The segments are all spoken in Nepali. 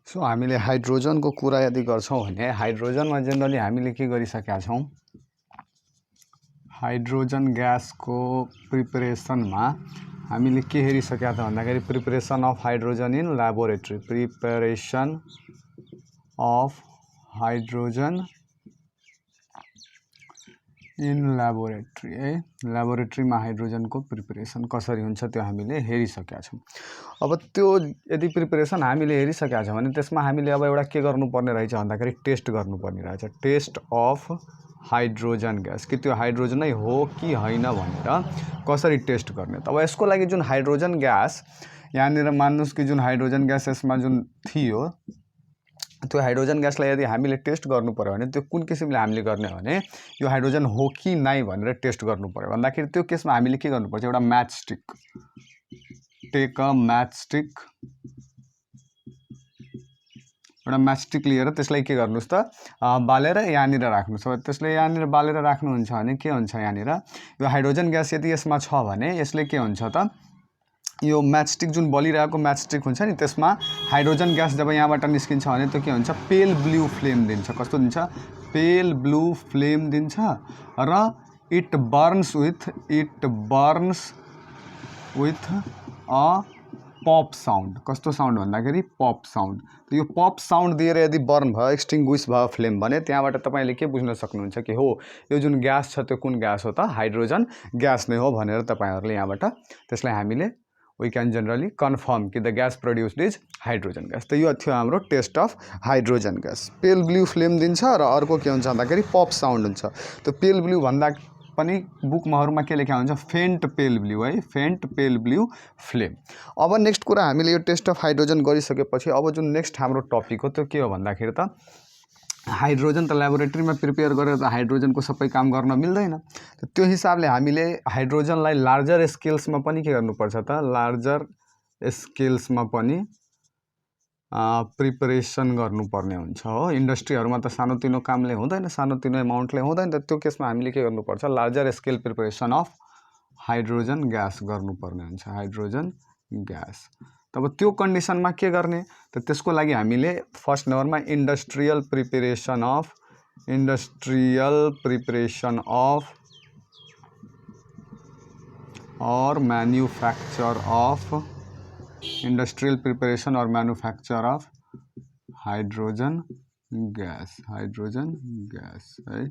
सो हामीले हाइड्रोजनको कुरा यदि गर्छौं भने हाइड्रोजनमा जेनरली हामीले के गरिसकेका छौं हाइड्रोजन ग्यासको प्रिपरेसनमा हामीले के हेरिसकेका छौं भन्दाखेरि preparation of hydrogen in laboratory preparation of hydrogen in laboratory है ल्याबोरेटरीमा हाइड्रोजनको प्रिपरेसन कसरी हुन्छ त्यो हामीले हेरिसकेका छौं। अब त्यो यदि प्रिपरेसन हामीले हेरिसकेका छौं भने त्यसमा हामीले अब एउटा के गर्नुपर्ने रहेछ भन्दाखेरि टेस्ट गर्नुपर्ने रहेछ टेस्ट अफ हाइड्रोजन ग्यास कि त्यो हाइड्रोजनै हो कि हैन भनेर कसरी टेस्ट गर्ने। त अब यसको लागि जुन हाइड्रोजन ग्यास यहाँनिर मान्नुस् कि जुन हाइड्रोजन ग्यास यसमा जुन थियो त्यो हाइड्रोजन ग्यासलाई यदि हामीले टेस्ट गर्नु पर्यो भने त्यो कुन किसिमले हामीले गर्ने भने यो हाइड्रोजन हो कि नै भनेर टेस्ट गर्नु पर्यो भन्दाखेरि त्यो केसमा हामीले के गर्नुपर्छ एउटा match stick take a match stick एउटा म्याच स्टिक लिएर त्यसलाई के गर्नुस् त बालेर यहाँनिर राख्नुस्। अब त्यसले यहाँनिर बालेर राख्नुहुन्छ भने के हुन्छ यहाँनिर यो हाइड्रोजन ग्यास यदि यसमा छ भने यसले के हुन्छ त यो म्याच स्टिक जुन बलिरहेको म्याच स्टिक हुन्छ नि त्यसमा हाइड्रोजन ग्यास जब यहाँबाट निस्किन्छ भने त्यो के हुन्छ पेल ब्लू फ्लेम दिन्छ। कस्तो दिन्छ पेल ब्लू फ्लेम दिन्छ र it Burns with a pop sound. कस्तो साउन्ड भन्दाखेरि पप साउन्ड। यो पप साउन्ड दिएर यदि बर्न भयो एक्सटिङ्ग्विस भयो फ्लेम भने त्यहाँबाट तपाईले के बुझ्न सक्नुहुन्छ कि हो यो जुन ग्यास छ त्यो कुन ग्यास हो त हाइड्रोजन ग्यास नै हो भनेर तपाईहरुले यहाँबाट त्यसलाई हामीले we can generally confirm कि the gas produced is hydrogen gas। त यो थियो हाम्रो test of hydrogen gas. Pale blue flame दिन्छ र अर्को के हुन्छ भन्दाखेरि पप साउन्ड हुन्छ। त पेल ब्लू भन्दा पनि बुकमाहरुमा के लेखा हुन्छ फेन्ट पेल ब्लू है फेन्ट पेल ब्लू फ्लेम। अब नेक्स्ट कुरा हामीले यो टेस्ट अफ हाइड्रोजन गरिसकेपछि अब जुन नेक्स्ट हाम्रो टपिक हो त्यो के हो भन्दाखेरि त हाइड्रोजन त ल्याबोरेटरीमा प्रिपेयर गरेर त हाइड्रोजनको सबै काम गर्न मिल्दैन। त्यो हिसाबले हामीले हाइड्रोजनलाई लार्जर स्केल्समा पनि के गर्नुपर्छ त लार्जर स्केल्समा पनि प्रिपरेसन गर्नुपर्ने हुन्छ हो। इन्डस्ट्रीहरुमा त सानोतिनो कामले हुँदैन सानोतिनो एमाउन्टले हुँदैन त त्यो केसमा हामीले के गर्नुपर्छ larger scale preparation of hydrogen gas गर्नुपर्ने हुन्छ हाइड्रोजन ग्यास। तब त्यो कन्डिसनमा के गर्ने त त्यसको लागि हामीले फर्स्ट नम्बरमा इन्डस्ट्रियल प्रिपरेसन अफ और मैन्युफैक्चर ऑफ हाइड्रोजन गैस है।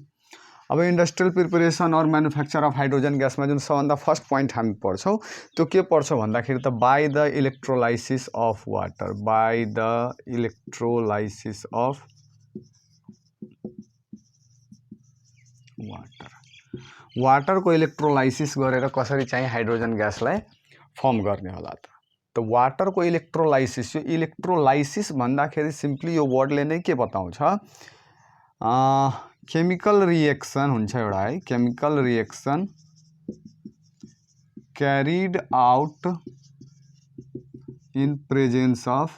अब इंडस्ट्रियल प्रिपरेसन और मैन्युफैक्चर अफ हाइड्रोजन गैस में जो सबभन्दा फर्स्ट पॉइंट हामी पढ्छौं त्यो के पढ्छौं भन्दाखेरि त by the electrolysis of water by the electrolysis of water को इलेक्ट्रोलाइसिस गरेर कसरी चाहिँ हाइड्रोजन ग्यासलाई फर्म गर्ने होला त वाटर को इलेक्ट्रोलाइसिस यो इलेक्ट्रोलाइसिस भन्दाखेरि सिम्पली यो वर्डले नै के बताउँछ केमिकल रिएक्सन हुन्छ एउटा है chemical reaction carried out in presence of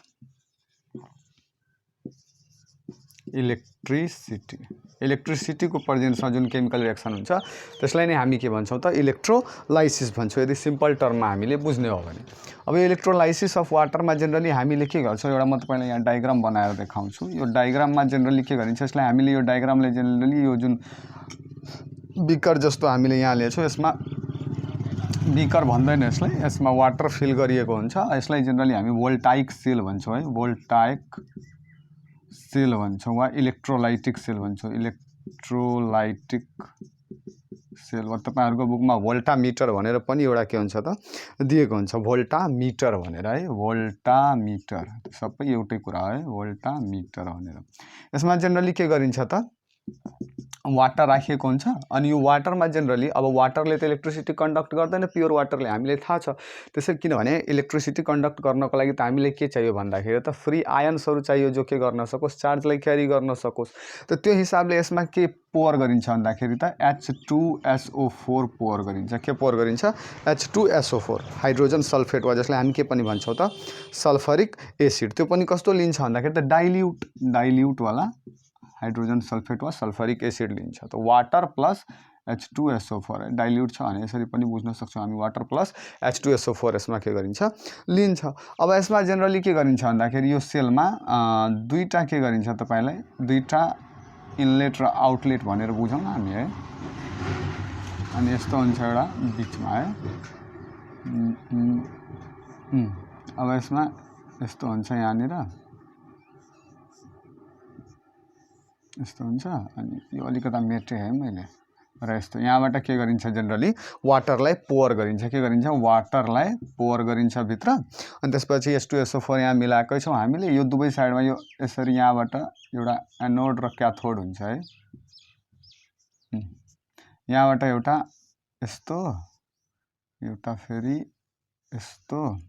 electricity को प्रेजेन्समा जुन केमिकल रिएक्सन हुन्छ त्यसलाई नै हामी के भन्छौं त इलेक्ट्रोलाइसिस भन्छौं यदि सिम्पल टर्ममा हामीले बुझ्ने हो भने। अब इलेक्ट्रोलाइसिस अफ वाटरमा जेनरली हामीले के गर्छौं एउटा म तपाईलाई यहाँ डायग्राम बनाएर देखाउँछु। यो डायग्राममा जेनरली के गरिन्छ यसलाई हामीले यो डायग्रामले जेनरली यो जुन बिकर जस्तो हामीले यहाँ लिएछौं यसमा बिकर भन्दैन यसमा वाटर फिल गरिएको हुन्छ यसलाई जेनरली हामी वोल्टाइक सेल भन्छौं है वोल्टाइक सेल भन्छौं वा इलेक्ट्रोलाइटिक सेल भन्छौं इलेक्ट्रोलाइटिक सेल वा तपाईहरुको बुकमा भोल्टामिटर भनेर पनि एउटा के हुन्छ त दिएको हुन्छ भोल्टामिटर भनेर है भोल्टामिटर सबै एउटै कुरा है भोल्टामिटर भनेर। यसमा जेनरली के गरिन्छ त वाटर राखिएको हुन्छ अनि यो वाटरमा जेनरली अब वाटरले त इलेक्ट्रिसिटी कन्डक्ट गर्दैन प्योर वाटरले हामीले थाहा छ त्यसै किनभने इलेक्ट्रिसिटी कन्डक्ट गर्नको लागि त हामीले के चाहियो भन्दाखेरि त फ्री आयन्सहरु चाहियो जो के गर्न सकोस् चार्जलाई क्यारी गर्न सकोस्। त त्यो हिसाबले यसमा के पोर गरिन्छ भन्दाखेरि त H2SO4 पोर गरिन्छ। के पोर गरिन्छ H2SO4 हाइड्रोजन सल्फेट वा जसलाई हामी के पनि भन्छौं त सल्फरिक एसिड। त्यो पनि कस्तो लिन्छ भन्दाखेरि त डाइल्युट वाला हाइड्रोजन सल्फेट वा सल्फरिक एसिड लिन्छ। तो वाटर प्लस H2SO4 डाइल्युट छ भने यसरी पनि बुझ्न सक्छौँ हामी वाटर प्लस H2SO4 यसमा के गरिन्छ लिन्छ। अब यसमा जेनरली के गरिन्छ भन्दाखेरि यो सेलमा दुईटा के गरिन्छ तपाईलाई दुईटा इनलेट र आउटलेट भनेर बुझौँ न हामी है। अनि यस्तो हुन्छ एउटा बीचमा है। अब यसमा यस्तो हुन्छ यहाँनिर यस्तो हुन्छ अनि यो अलिकता मेटे है मैले र यस्तो यहाँबाट के गरिन्छ जेनरली वाटरलाई पोर गरिन्छ के गरिन्छ वाटरलाई पोर गरिन्छ भित्र अनि त्यसपछि H2SO4 यहाँ मिलाएकै छौँ हामीले यो दुवै साइडमा यो यसरी यहाँबाट एउटा एनोड र क्याथोड हुन्छ है। यहाँबाट एउटा यस्तो एउटा फेरि यस्तो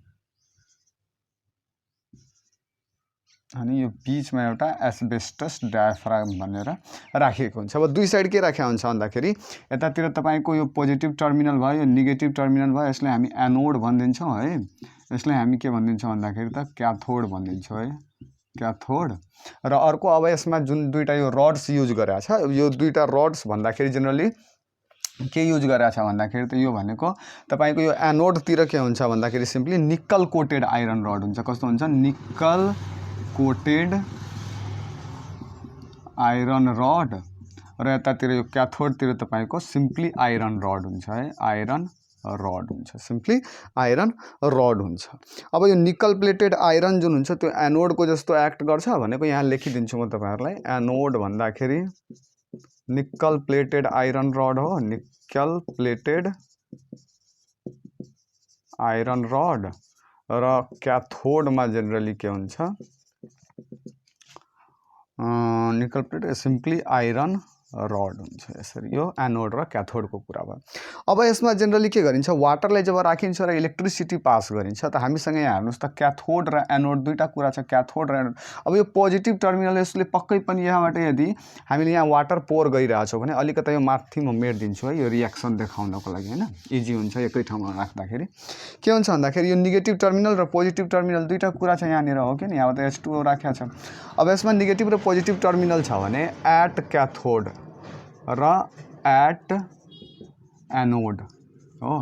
अनि यो बीचमा एउटा एस्बेस्टस डायाफ्राम भनेर राखिएको हुन्छ। अब दुई साइड के राखेको हुन्छ भन्दाखेरि यतातिर तपाईको यो पोजिटिभ टर्मिनल भयो यो नेगेटिभ टर्मिनल भयो यसलाई हामी एनोड भनिदिन्छौँ है। यसलाई हामी के भनिदिन्छौँ भन्दाखेरि त क्याथोड भनिदिन्छौँ है क्याथोड। र अर्को अब यसमा जुन दुईटा यो रड्स युज गरेको छ यो दुईटा रड्स भन्दाखेरि जेनरली के युज गरेको छ भन्दाखेरि त यो भनेको तपाईको यो एनोडतिर के हुन्छ भन्दाखेरि सिम्पली निकल कोटेड आइरन रड हुन्छ। कस्तो हुन्छ निकल कोटेड आइरन रड र यतातिर यो क्याथोडतिर तपाईको सिम्पली आइरन रड हुन्छ है आइरन रड हुन्छ सिम्पली आइरन रड हुन्छ। अब यो निकल प्लेटेड आइरन जुन हुन्छ त्यो एनोडको जस्तो एक्ट गर्छ भनेको यहाँ लेखिदिन्छु म तपाईहरुलाई। एनोड भन्दाखेरि निकल प्लेटेड आइरन रड हो निकल प्लेटेड आइरन रड र क्याथोडमा जेनरली के हुन्छ निकल प्लेटेड सिम्पली आइरन रड हुन्छ यसरी यो एनोड र क्याथोडको कुरा भयो। अब यसमा जेनरली के गरिन्छ वाटरलाई जब राखिन्छ र इलेक्ट्रिसिटी पास गरिन्छ त हामीसँग यहाँ हेर्नुस् त क्याथोड र एनोड दुईटा कुरा छ क्याथोड र एनोड। अब यो पोजिटिभ टर्मिनल यसले पक्कै पनि यहाँबाट यदि हामीले यहाँ वाटर पोर गरिरहेछौँ भने अलिकता यो माथि म मेट्दिन्छु है यो रियाक्सन देखाउनको लागि हैन इजी हुन्छ एकै ठाउँमा राख्दाखेरि। के हुन्छ भन्दाखेरि यो नेगेटिभ टर्मिनल र पोजिटिभ टर्मिनल दुईटा कुरा छ यहाँनिर हो कि नि यहाँ त H2O राखेको छ। अब यसमा नेगेटिभ र पोजिटिभ टर्मिनल छ भने एट क्याथोड र एट एनोड हो।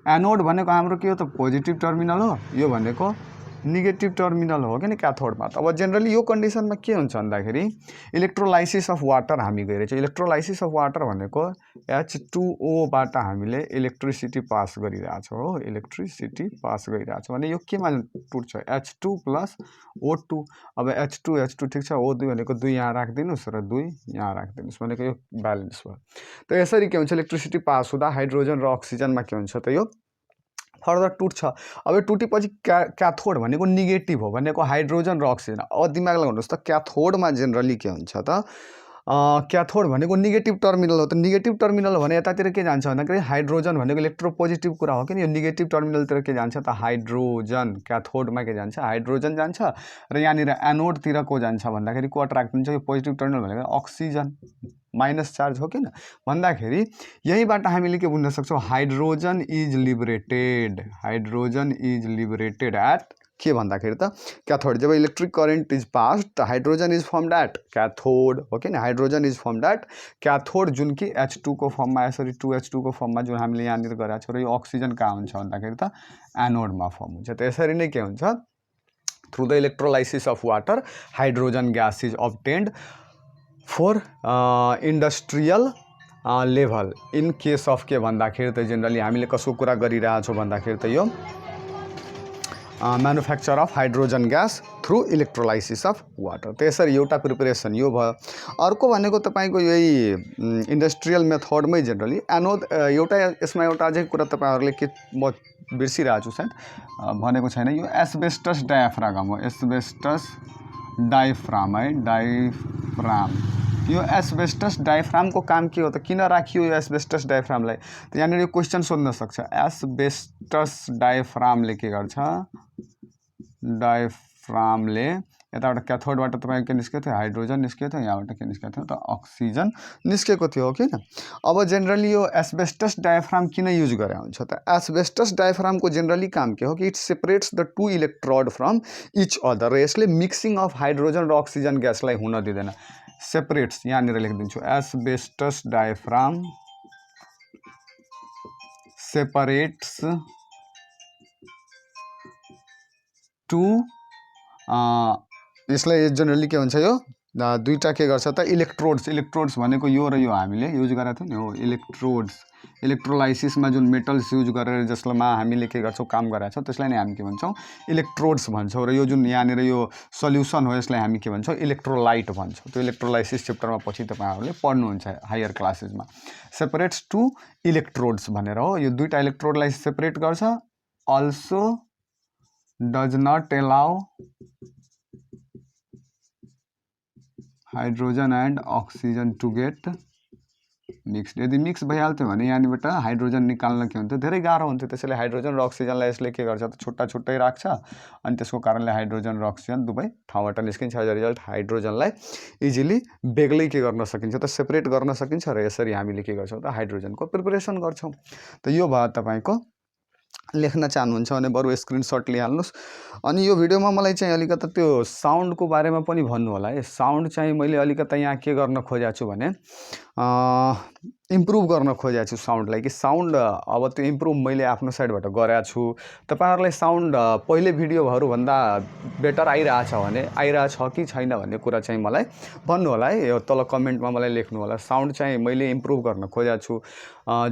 एनोड भनेको हाम्रो के हो त पोजिटिभ टर्मिनल हो यो भनेको नेगेटिभ टर्मिनल हो कि नि क्याथोडमा। अब जेनरली यो कन्डिसनमा के हुन्छ भन्दाखेरि इलेक्ट्रोलाइसिस अफ वाटर हामी गइरहेछौँ। इलेक्ट्रोलाइसिस अफ वाटर भनेको H2O बाट हामीले इलेक्ट्रिसिटी पास गरिरहेछौँ हो इलेक्ट्रिसिटी पास गरिरहेछौँ भने यो केमा टुट्छ H2 + O2। अब H2 ठिक छ O2 भनेको 2 यहाँ राखिदिनुस् र 2 यहाँ राखिदिनुस् भनेको यो ब्यालेन्स भयो। त यसरी के हुन्छ इलेक्ट्रिसिटी पास हुँदा हाइड्रोजन र अक्सिजनमा के हुन्छ त यो फर्दर टुट्छ। अब यो टुटेपछि क्याथोड भनेको नेगेटिभ हो भनेको हाइड्रोजन र अक्सिजन। अब दिमाग लगाउनुहोस् त क्याथोडमा जेनरली के हुन्छ त क्याथोड भनेको नेगेटिभ टर्मिनल हो त नेगेटिभ टर्मिनल हो भने यतातिर के जान्छ भन्दाखेरि हाइड्रोजन भनेको इलेक्ट्रोपोजिटिभ कुरा हो कि यो नेगेटिभ टर्मिनलतिर के जान्छ त हाइड्रोजन क्याथोडमा के जान्छ हाइड्रोजन जान्छ र यहाँनिर एनोडतिर को जान्छ भन्दाखेरि को अट्र्याक्ट हुन्छ यो पोजिटिभ टर्मिनल भनेको अक्सिजन माइनस चार्ज हो किन भन्दाखेरि यहीबाट हामीले के बुझ्न सक्छौँ हाइड्रोजन इज लिबरेटेड एट के भन्दाखेरि त क्याथोड। जब इलेक्ट्रिक करेन्ट इज पास्ड त हाइड्रोजन इज फर्मड एट क्याथोड हो कि हाइड्रोजन इज फर्मड एट क्याथोड जुन कि H2 को फर्ममा यसरी 2H2 को फर्ममा जुन हामीले यहाँनिर गरेका छौँ र यो अक्सिजन कहाँ हुन्छ भन्दाखेरि त एनोडमा फर्म हुन्छ। त यसरी नै के हुन्छ through the electrolysis of water hydrogen gas is obtained for industrial level. In case of के भन्दाखेरि त जेनरली हामीले कसको कुरा गरिरहेछौँ भन्दाखेरि त यो manufacture of hydrogen gas through electrolysis of water. त्यसरी एउटा प्रिपरेसन यो भयो। अर्को भनेको तपाईको यही इन्डस्ट्रियल मेथडमै जेनरली एनोड एउटा यसमा एउटा अझै कुरा तपाईहरुले के म बिर्सिरहेछु सायद भनेको छैन यो एस्बेस्टस डायाफ्राम हो एस्बेस्टस डायाफ्राम है डायाफ्राम। यो एस्बेस्टस डायाफ्रामको काम के हो त किन राखियो यो एस्बेस्टस डायाफ्रामलाई त यहाँनिर यो क्वेसन सोध्न सक्छ। एस्बेस्टस डायाफ्रामले के गर्छ डायाफ्रामले यताबाट क्याथोडबाट तपाईको के निस्केको थियो हाइड्रोजन निस्केको थियो यहाँबाट के निस्केको थियो त अक्सिजन निस्केको थियो हो किन। अब जेनरली यो एस्बेस्टस डायाफ्राम किन युज गरे हुन्छ त एस्बेस्टस डायाफ्रामको जेनरली काम के हो कि it separates the two electrode from each other र यसले मिक्सिङ अफ हाइड्रोजन र अक्सिजन ग्यासलाई हुन दिँदैन सेपरेट्स। यहाँनिर लेखिदिन्छु एस्बेस्टस डायाफ्राम सेपरेट्स टू यसलाई जनरली के भन्छ यो दुईटा के गर्छ त इलेक्ट्रोड्स भनेको यो र यो हामीले युज गरेका थियौँ नि हो इलेक्ट्रोड्स इलेक्ट्रोलाइसिसमा जुन मेटल्स युज गरेर जसमा हामीले के गर्छौँ काम गरेका छौँ त्यसलाई नै हामी के भन्छौँ इलेक्ट्रोड्स भन्छौँ र यो जुन यहाँनिर यो सल्युसन हो यसलाई हामी के भन्छौँ इलेक्ट्रोलाइट भन्छौँ त्यो इलेक्ट्रोलाइसिस चेप्टरमा पछि तपाईँहरूले पढ्नुहुन्छ हायर क्लासेसमा सेपरेट्स टु इलेक्ट्रोड्स भनेर हो यो दुईटा इलेक्ट्रोडलाई सेपरेट गर्छ also does not allow hydrogen and oxygen to get mixed यदि मिक्स भइहाल्थ्यो भने यहाँनिरबाट हाइड्रोजन निकाल्न के हुन्थ्यो धेरै गाह्रो हुन्थ्यो त्यसैले हाइड्रोजन र अक्सिजनलाई यसले के गर्छ त छुट्टा छुट्टै राख्छ अनि त्यसको कारणले हाइड्रोजन र अक्सिजन दुवै ठाउँबाट निस्किन्छ एज अ रिजल्ट हाइड्रोजनलाई इजिली बेग्लै के गर्न सकिन्छ त सेपरेट गर्न सकिन्छ र यसरी हामीले के गर्छौँ त हाइड्रोजनको प्रिपरेसन गर्छौँ त यो भयो तपाईको लेख्न चाहनुहुन्छ भने बरु स्क्रिनशट लिइहाल्नुहोस् अनि यो भिडियोमा मलाई चाहिँ अलिकति त्यो साउन्डको बारेमा पनि भन्नु होला है साउन्ड चाहिँ मैले अलिकति यहाँ के गर्न खोजेको छु भने इम्प्रुभ गर्न खोजेको छु साउन्डलाई कि साउन्ड अब त्यो इम्प्रुभ मैले आफ्नो साइडबाट गरेको छु तपाईहरुलाई साउन्ड पहिले भिडियोहरुभन्दा बेटर आइरहेछ भने आइरहेछ कि छैन भन्ने कुरा चाहिँ मलाई भन्नु होला है यो तल कमेन्टमा मलाई लेख्नु होला साउन्ड चाहिँ मैले इम्प्रुभ गर्न खोजेको छु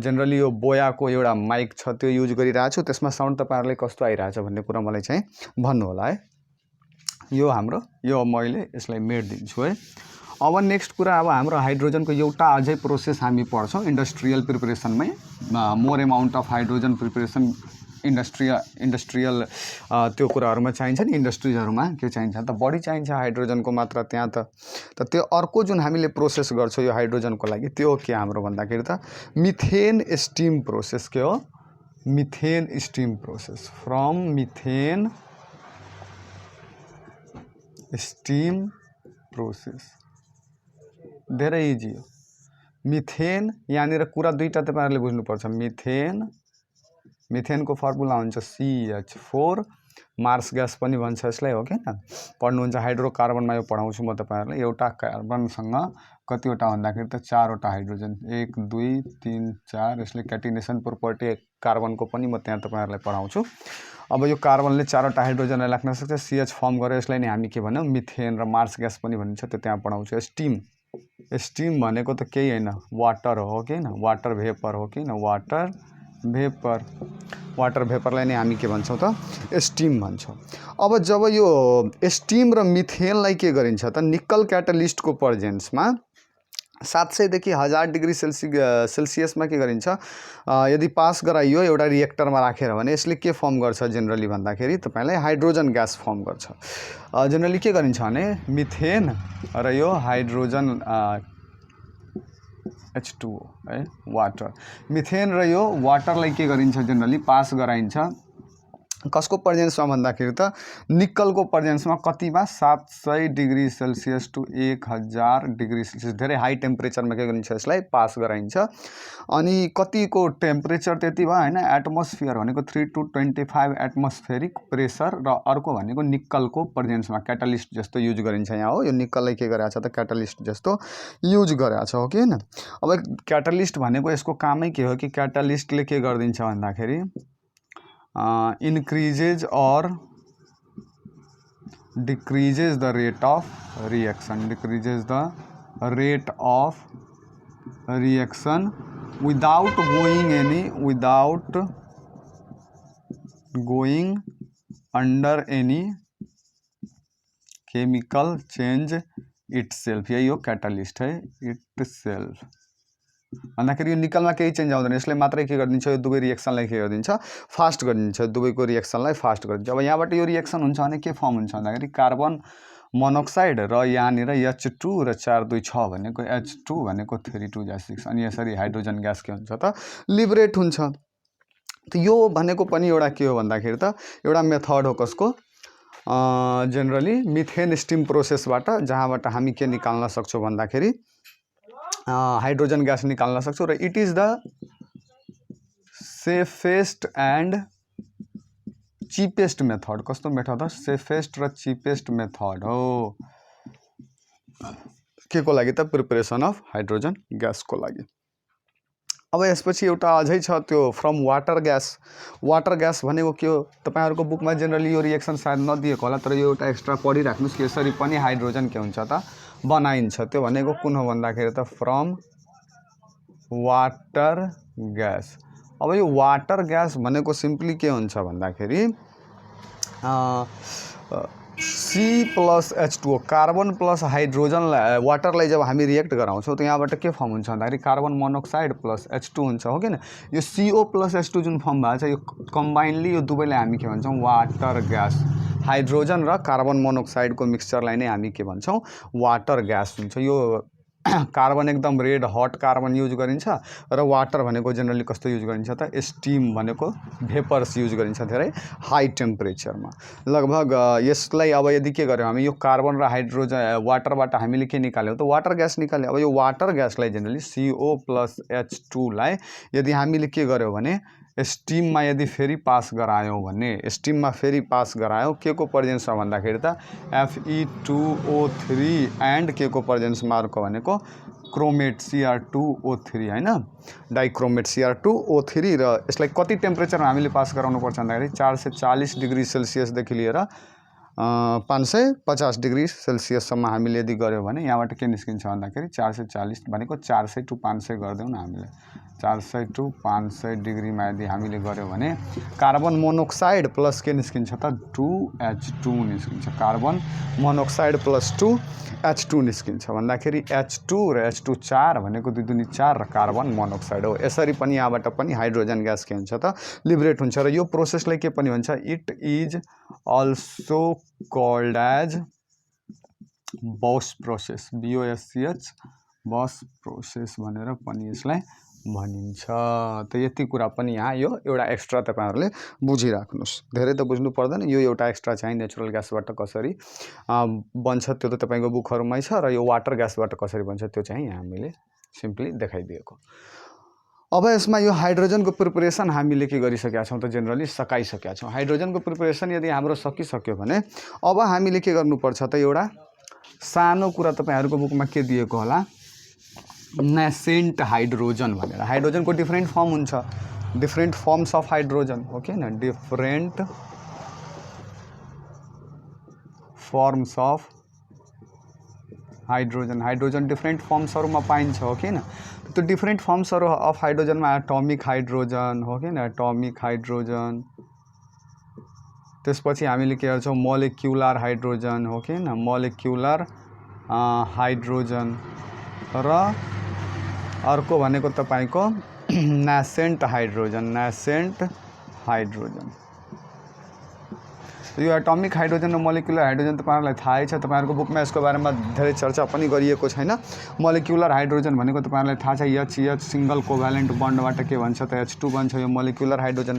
जनरली यो बोयाको एउटा माइक छ त्यो युज गरिरहेको छु त्यसमा साउन्ड तपाईहरुलाई कस्तो आइरहेछ भन्ने कुरा मलाई चाहिँ भन्नु होला है यो हाम्रो यो मैले यसलाई मेटिदिन्छु है अब नेक्स्ट कुरा अब हाम्रो हाइड्रोजनको एउटा अझै प्रोसेस हामी पढ्छौं इन्डस्ट्रियल प्रिपरेसनमै more amount of hydrogen preparation industrial त्यो कुराहरुमा चाहिन्छ नि इन्डस्ट्रिजहरुमा के चाहिन्छ त बढी चाहिन्छ हाइड्रोजनको मात्रा त्यहाँ त त्यो अर्को जुन हामीले प्रोसेस गर्छौं यो हाइड्रोजनको लागि त्यो के हाम्रो भन्दाखेरि त मिथेन स्टीम प्रोसेस के हो methane steam process from methane steam process धेरै इजी हो मिथेन यहाँनिर कुरा दुईटा तपाईहरुले बुझ्नुपर्छ मिथेन को फर्मुला हुन्छ CH4 मार्स ग्यास पनि भन्छ यसलाई हो के न पढ्नुहुन्छ हाइड्रोकार्बनमा यो पढाउँछु म तपाईहरुलाई एउटा कार्बनसँग कतिवटा भन्दाखेरि त चारवटा हाइड्रोजन 1 2 3 4 यसले क्याटिनेसन प्रोपर्टी कार्बनको पनि म त्यहाँ तपाईहरुलाई पढाउँछु अब यो कार्बनले चारवटा हाइड्रोजनलाई राख्न सक्छ CH फर्म गरेर यसलाई नै हामी के भन्यौ मिथेन र मार्स ग्यास पनि भनिन्छ त्यो त्यहाँ पढाउँछु स्टीम भनेको त केही हैन वाटर हो के न वाटर भेपर हो के न वाटर भेपरलाई नै हामी के भन्छौं त स्टीम भन्छौं अब जब यो स्टीम र मिथेनलाई के गरिन्छ त निकल क्याटलिस्टको प्रेजेन्समा 700 देखि 1000 डिग्री सेल्सियसमा के गरिन्छ यदि पास गराइयो एउटा रिएक्टरमा राखेर भने यसले के फर्म गर्छ जनरली भन्दाखेरि तपाईलाई हाइड्रोजन ग्यास फर्म गर्छ जनरली के गरिन्छ भने मिथेन र यो हाइड्रोजन H2O है वाटर मिथेन र यो वाटरलाई के गरिन्छ जनरली पास गराइन्छ कसको प्रेजेन्समा भन्दाखेरि त निकलको प्रेजेन्समा कतिमा 700 degree Celsius to 1000 degree Celsius धेरै हाई टेम्परेचरमा के गरिन्छ यसलाई पास गराइन्छ अनि कतिको टेम्परेचर त्यति भयो हैन एटमोस्फियर भनेको 3 to 25 एटमोस्फेरिक प्रेसर र अर्को भनेको निकलको प्रेजेन्समा क्याटलिस्ट जस्तो युज गरिन्छ यहाँ हो यो निकललाई के गरेछ त क्याटलिस्ट जस्तो युज गरेछ हो के हैन अब क्याटलिस्ट भनेको यसको कामै के हो कि क्याटलिस्टले के गर्दिन्छ भन्दाखेरि increases or decreases the rate of reaction without going under any chemical change itself यही हो क्याटलिस्ट है itself भन्दाखेरि यो निकलमा केही चेन्ज आउँदैन यसले मात्रै के गरिदिन्छ यो दुवै रिएक्सनलाई के गरिदिन्छ फास्ट गरिदिन्छ दुवैको रिएक्सनलाई फास्ट गरिदिन्छ अब यहाँबाट यो रिएक्सन हुन्छ भने के फर्म हुन्छ भन्दाखेरि कार्बन मोनोक्साइड र यहाँनिर H2 र 4 2 6 भनेको H2 भनेको 3 2 6 अनि यसरी हाइड्रोजन ग्यास के हुन्छ त लिबरेट हुन्छ त यो भनेको पनि एउटा के हो भन्दाखेरि त एउटा मेथड हो कसको जनरली मिथेन स्टीम प्रोसेसबाट जहाँबाट हामी के निकाल्न सक्छौं भन्दाखेरि हाइड्रोजन ग्यास निकाल्न सक्छौं र it is the safest and cheapest method कस्तो मेथड हो सेफेस्ट र चीपेस्ट मेथड हो के को लागि त प्रिपरेसन अफ हाइड्रोजन ग्यास को लागि अब यसपछि एउटा अझै छ त्यो फ्रम वाटर ग्यास भनेको के हो तपाईहरुको बुकमा जेनरली यो रिएक्सन सायद नदिएको होला तर यो एउटा एक्स्ट्रा पढिराख्नुस् यसरी पनि हाइड्रोजन के हुन्छ त बनाइन्छ त्यो भनेको कुन हो भन्दाखेरि त फ्रम वाटर ग्यास। अब यो वाटर ग्यास भनेको सिम्पली के हुन्छ भन्दाखेरि C+H2O कार्बन प्लस हाइड्रोजन वाटरलाई जब हामी रिएक्ट गराउँछौँ तो यहाँबाट के फर्म हुन्छ भन्दाखेरि कार्बन मोनोक्साइड प्लस H2 हुन्छ हो किन यो CO+H2 जुन फर्म भएको छ यो कम्बाइनली यो दुवैलाई हामी के भन्छौँ वाटर ग्यास हाइड्रोजन र कार्बन मोनोक्साइडको मिक्सचरलाई नै हामी के भन्छौँ वाटर ग्यास हुन्छ। यो कार्बन एकदम रेड हट कार्बन युज गरिन्छ र वाटर भनेको जेनरली कस्तो युज गरिन्छ त स्टीम भनेको भेपर्स युज गरिन्छ धेरै हाई टेम्परेचरमा लगभग यसलाई अब यदि के गर्यौं हामी यो कार्बन र हाइड्रोजन वाटरबाट हामीले के निकाल्यौं त वाटर ग्यास निकाल्यौं। अब यो वाटर ग्यासलाई जेनरली CO+H2 लाई यदि हामीले के गर्यौं भने स्टीममा यदि फेरि पास गरायौं भने स्टीममा फेरि पास गरायौं के को प्रेजेन्समा भन्दाखेरि त Fe2O3 एन्ड के को प्रेजेन्समा अर्को भनेको क्रोमेट Cr2O3 हैन डाइक्रोमेट Cr2O3 र यसलाई कति टेम्परेचरमा हामीले पास गराउनु पर्छ भन्दाखेरि 440 डिग्री सेल्सियस देखि लिएर 550 डिग्री सेल्सियससम्म हामीले यदि गर्यौं भने यहाँबाट के निस्किन्छ भन्दाखेरि 440 भनेको 400 टु 500 गर्दैनौं न हामीले 400 टु 500 डिग्रीमा यदि हामीले गर्यौं भने कार्बन मोनोक्साइड प्लस के निस्किन्छ त 2H2 निस्किन्छ कार्बन मोनोक्साइड प्लस 2H2 निस्किन्छ भन्दाखेरि H2 र H2 4 भनेको 2 दुनी 4 र कार्बन मोनोक्साइड हो। यसरी पनि यहाँबाट पनि हाइड्रोजन ग्यास के हुन्छ त लिबरेट हुन्छ र यो प्रोसेसलाई के पनि भन्छ it is also called as Bosch process BOSCH Bosch process भनेर पनि यसलाई भनिन्छ। त यति कुरा पनि यहाँ यो एउटा एक्स्ट्रा तपाईहरुले बुझिराख्नुस् धेरै त बुझ्नु पर्दैन यो एउटा एक्स्ट्रा चाहिँ नेचुरल ग्यासबाट कसरी बन्छ त्यो त तपाईको बुकहरुमै छ र यो वाटर ग्यासबाट कसरी बन्छ त्यो चाहिँ यहाँ हामीले सिम्पली देखाइदिएको। अब यसमा यो हाइड्रोजनको प्रिपरेसन हामीले के गरिसकेका छौं त जेनरली सकाइसकेका छौं। हाइड्रोजनको प्रिपरेसन यदि हाम्रो सकिसक्यो भने अब हामीले के गर्नुपर्छ त एउटा सानो कुरा तपाईहरुको बुकमा के दिएको होला नेसेन्ट हाइड्रोजन भनेर हाइड्रोजनको डिफरेंट फर्म हुन्छ different forms of hydrogen okay न different forms of hydrogen different फर्म्सहरुमा पाइन्छ हो किन त्यो डिफरेंट फर्म्सहरु अफ हाइड्रोजनमा एटॉमिक हाइड्रोजन हो किन एटॉमिक हाइड्रोजन त्यसपछि हामीले के गर्छौं मोलिक्युलर हाइड्रोजन हो किन मोलिक्युलर हाइड्रोजन र अर्को भनेको तपाईको नेसेन्ट हाइड्रोजन यो एटॉमिक हाइड्रोजन र मोलिक्युलर हाइड्रोजन तपाईहरुलाई थाहै छ तपाईहरुको बुकमा यसको बारेमा धेरै चर्चा पनि गरिएको छैन। मोलिक्युलर हाइड्रोजन भनेको तपाईहरुलाई थाहा छ H सिंगल कोभ्यालेन्ट बन्डबाट के भन्छ त H2 बन्छ यो मोलिक्युलर हाइड्रोजन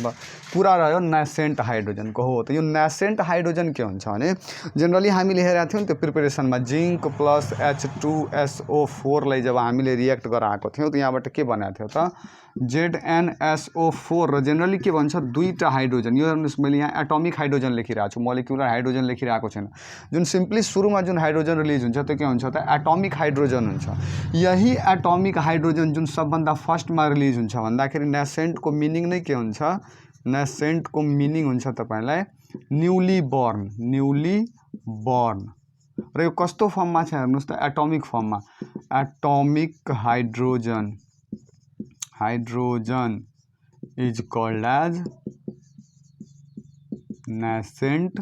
कुरा रह्यो नेसेन्ट हाइड्रोजनको हो। त यो नेसेन्ट हाइड्रोजन के हुन्छ भने जनरली हामीले हेरेका थियौं त्यो प्रिपरेसनमा जिंक प्लस H2SO4 लाई जब हामीले रिएक्ट गराएको थियौं त यहाँबाट के बनाएको थियो त ZnSO4 र जनरली के भन्छ दुईटा हाइड्रोजन यो हेर्नुस् मैले यहाँ एटॉमिक हाइड्रोजन लेखिरहेको छु मोलिक्युलर हाइड्रोजन लेखिरहेको छैन जुन सिम्पली सुरुमा जुन हाइड्रोजन रिलिज हुन्छ त्यो के हुन्छ त एटॉमिक हाइड्रोजन हुन्छ। यही एटॉमिक हाइड्रोजन जुन सबभन्दा फर्स्टमा रिलिज हुन्छ भन्दाखेरि नेसेन्टको मिनिङ नै के हुन्छ नेसेन्टको मिनिङ हुन्छ तपाईलाई न्यूली बर्न र यो कस्तो फर्ममा छ हेर्नुस् त एटॉमिक फर्ममा atomic hydrogen is called as nascent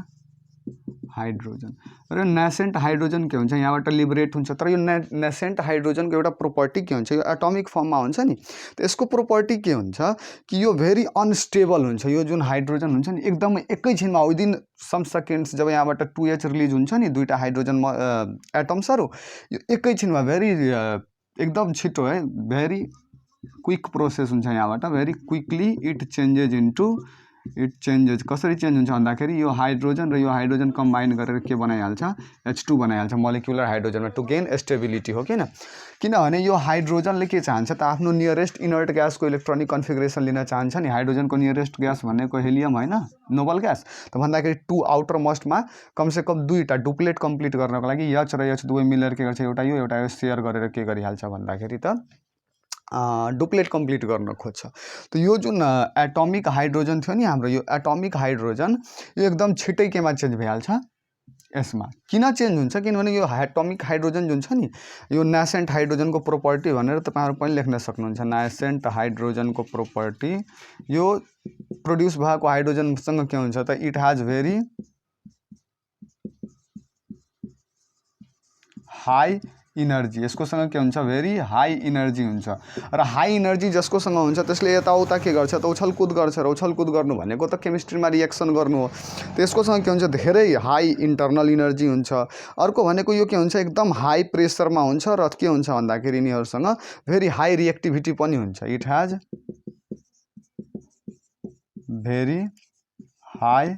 hydrogen र नेसेन्ट हाइड्रोजन के हुन्छ यहाँबाट लिबरेट हुन्छ तर यो नेसेन्ट हाइड्रोजनको एउटा प्रोपर्टी के हुन्छ यो एटॉमिक फर्ममा हुन्छ नि त यसको प्रोपर्टी के हुन्छ कि यो भेरी अनस्टेबल हुन्छ यो जुन हाइड्रोजन हुन्छ नि एकदमै एकैछिनमा विदिन सम सेकेन्ड्स जब यहाँबाट 2H रिलिज हुन्छ नि दुईटा हाइड्रोजन एटम्सहरु यो एकैछिनमा भेरी एकदम छिटो है भेरी क्विक प्रोसेस हुन्छ यहाँबाट भेरी क्विकली इट चेन्जेस कसरी चेन्ज हुन्छ भन्दाखेरि यो हाइड्रोजन र यो हाइड्रोजन कम्बाइन गरेर के बनाइहाल्छ H2 बनाइहाल्छ मोलिक्युलर हाइड्रोजनमा टु गेन स्टेबिलिटी हो किनभने यो हाइड्रोजनले के चाहन्छ त आफ्नो नियरेस्ट इनर्ट ग्यासको इलेक्ट्रोनिक कन्फिगरेसन लिन चाहन्छ नि हाइड्रोजनको नियरेस्ट ग्यास भनेको हेलियम हैन नोबल ग्यास त भन्दाखेरि 2 आउटर मोस्टमा कम से कम दुईटा डुप्लेट कम्प्लिट गर्नको लागि H र H दुवै मिलेर के गर्छ एउटा यो सेयर गरेर के गरिहाल्छ भन्दाखेरि त डुप्लेट कम्प्लिट गर्न खोज्छ। त यो जुन एटमिक हाइड्रोजन थियो नि हाम्रो, यो एटमिक हाइड्रोजन यो एकदम छिट्टै केमा चेन्ज भइहाल्छ, यसमा। किन चेन्ज हुन्छ किनभने यो एटमिक हाइड्रोजन जुन छ नि यो नेसेन्ट हाइड्रोजनको प्रोपर्टी भनेर तपाईहरु पनि लेख्न सक्नुहुन्छ। नेसेन्ट हाइड्रोजनको प्रोपर्टी, यो प्रोड्युस भएको हाइड्रोजनसँग के हुन्छ त, it has very high energy, यसकोसँग के हुन्छ, भेरी हाई इनर्जी हुन्छ। र हाई इनर्जी जसकोसँग हुन्छ त्यसले यताउता के गर्छ त, उछलकुद गर्छ। र उछलकुद गर्नु भनेको त केमिस्ट्रीमा रिएक्सन गर्नु हो। त्यसकोसँग के हुन्छ, धेरै हाई इन्टरनल इनर्जी हुन्छ। अर्को भनेको यो के हुन्छ, एकदम हाई प्रेसरमा हुन्छ। र के हुन्छ भन्दाखेरि यिनीहरूसँग भेरी हाई रिएक्टिभिटी पनि हुन्छ। It has very high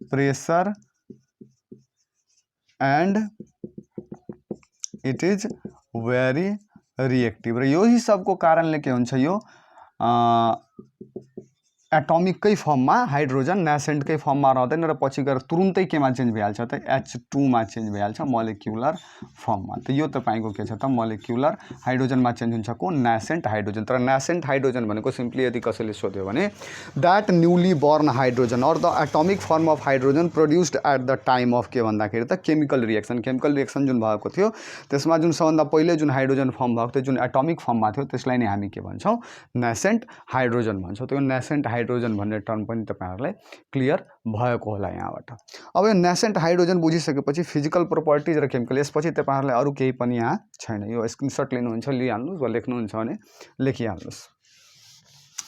pressure and it is very reactive. र यही सबको कारणले के हुन्छ, यो एटमिककै फर्ममा हाइड्रोजन नेसेन्टकै फर्ममा रहँदैन र पछि गएर तुरुन्तै केमा चेन्ज भइहाल्छ त, H2 मा चेन्ज भइहाल्छ मोलिक्युलर फर्ममा। त यो तपाईको के छ त, मोलिक्युलर हाइड्रोजनमा चेन्ज हुन्छ को, नेसेन्ट हाइड्रोजन। तर नेसेन्ट हाइड्रोजन भनेको सिम्पली यदि कसैले सोध्यो भने that newly born hydrogen or the atomic form of hydrogen produced at the time of के भन्दाखेरि त केमिकल रिएक्सन। केमिकल रिएक्सन जुन भएको थियो त्यसमा जुन सबभन्दा पहिले जुन हाइड्रोजन फर्म भएको थियो, जुन एटमिक फर्ममा थियो, त्यसलाई नै हामी के भन्छौँ, नेसेन्ट हाइड्रोजन भन्छौँ। त्यो नेसेन्ट हाइड्रोजन भन्ने टर्म पनि तपाईहरुलाई क्लियर भएको होला यहाँबाट। अब यो नेसेन्ट हाइड्रोजन बुझिसकेपछि फिजिकल प्रोपर्टिज र केमिकल, यसपछि तपाईहरुलाई अरु केही पनि यहाँ छैन। यो स्क्रिनशट लिनुहुन्छ लिइहाल्नुस्, वा लेख्नुहुन्छ भने लेखिहाल्नुस्।